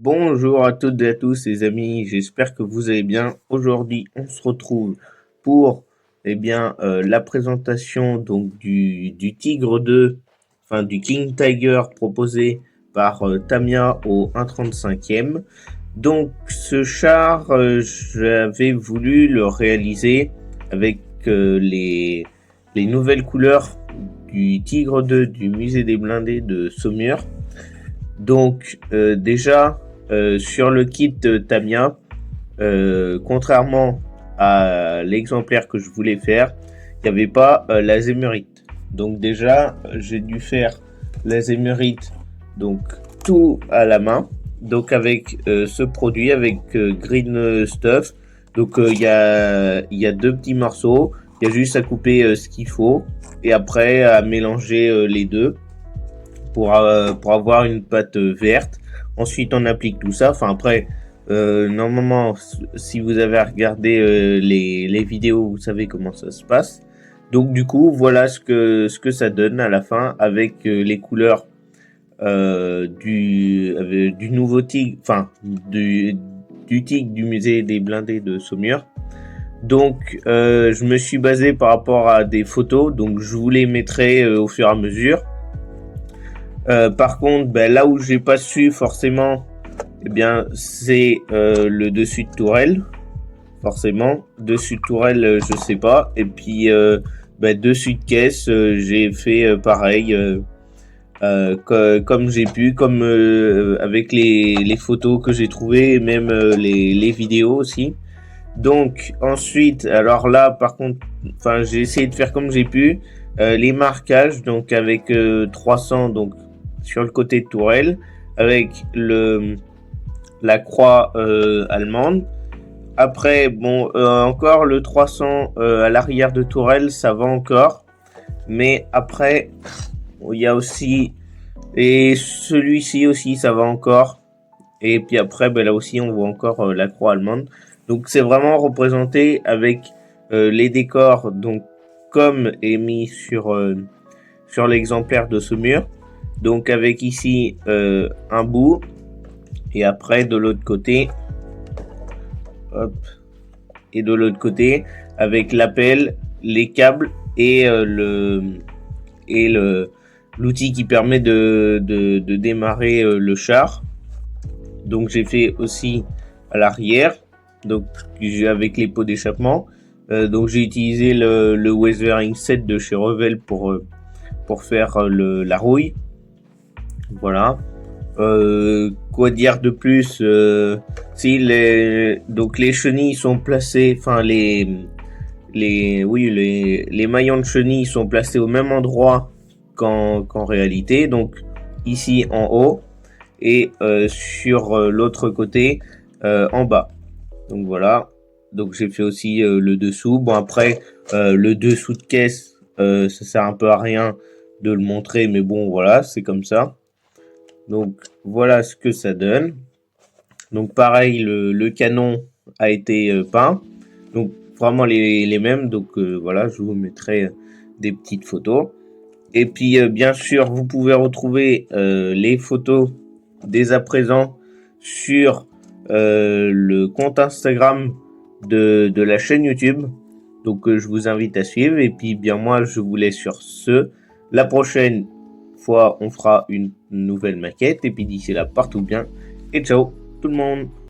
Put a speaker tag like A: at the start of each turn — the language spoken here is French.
A: Bonjour à toutes et à tous les amis, j'espère que vous allez bien. Aujourd'hui, on se retrouve pour la présentation donc du Tigre 2, enfin du King Tiger proposé par Tamiya au 1/35e. Donc ce char, j'avais voulu le réaliser avec les nouvelles couleurs du Tigre 2 du musée des blindés de Saumur. Donc déjà sur le kit Tamiya, contrairement à l'exemplaire que je voulais faire, il n'y avait pas l'azémurite. Donc déjà j'ai dû faire l'azémurite donc tout à la main. Donc avec ce produit avec Green Stuff. Donc il y a deux petits morceaux. Il y a juste à couper ce qu'il faut et après à mélanger les deux pour avoir une pâte verte. Ensuite, on applique tout ça. Enfin, après, normalement, si vous avez regardé les vidéos, vous savez comment ça se passe. Donc, du coup, voilà ce que ça donne à la fin avec les couleurs du nouveau tigre, enfin, du tigre du musée des blindés de Saumur. Donc, je me suis basé par rapport à des photos. Donc, je vous les mettrai au fur et à mesure. Par contre, là où j'ai pas su forcément, c'est le dessus de tourelle. Forcément, dessus de tourelle, je sais pas. Et puis dessus de caisse, j'ai fait pareil, comme j'ai pu, comme avec les photos que j'ai trouvées, et même les vidéos aussi. Donc ensuite, alors là, par contre, enfin, j'ai essayé de faire comme j'ai pu. Les marquages, donc avec 300, donc sur le côté de tourelle, avec la croix allemande. Après, bon, encore le 300 à l'arrière de tourelle, ça va encore. Mais après, il y a aussi, et celui-ci aussi, ça va encore. Et puis après, là aussi, on voit encore la croix allemande. Donc c'est vraiment représenté avec les décors, donc comme est mis sur l'exemplaire de ce mur. Donc avec ici un bout et après de l'autre côté, hop, et de l'autre côté avec l'appel, les câbles et l'outil qui permet de démarrer le char. Donc j'ai fait aussi à l'arrière, donc avec les pots d'échappement. Donc j'ai utilisé le Weathering 7 de chez Revel pour faire la rouille. Voilà. Quoi dire de plus si donc les chenilles sont placées, enfin les maillons de chenilles sont placés au même endroit qu'en réalité. Donc ici en haut et sur l'autre côté en bas. Donc voilà. Donc j'ai fait aussi le dessous. Bon après le dessous de caisse, ça sert un peu à rien de le montrer, mais bon voilà, c'est comme ça. Donc voilà ce que ça donne. Donc pareil, le canon a été peint. Donc vraiment les mêmes. Donc voilà, je vous mettrai des petites photos. Et puis bien sûr, vous pouvez retrouver les photos dès à présent sur le compte Instagram de la chaîne YouTube. Donc je vous invite à suivre. Et puis bien moi, je vous laisse sur ce. La prochaine fois, on fera une nouvelle maquette. Et puis d'ici là, partout bien. Et ciao tout le monde.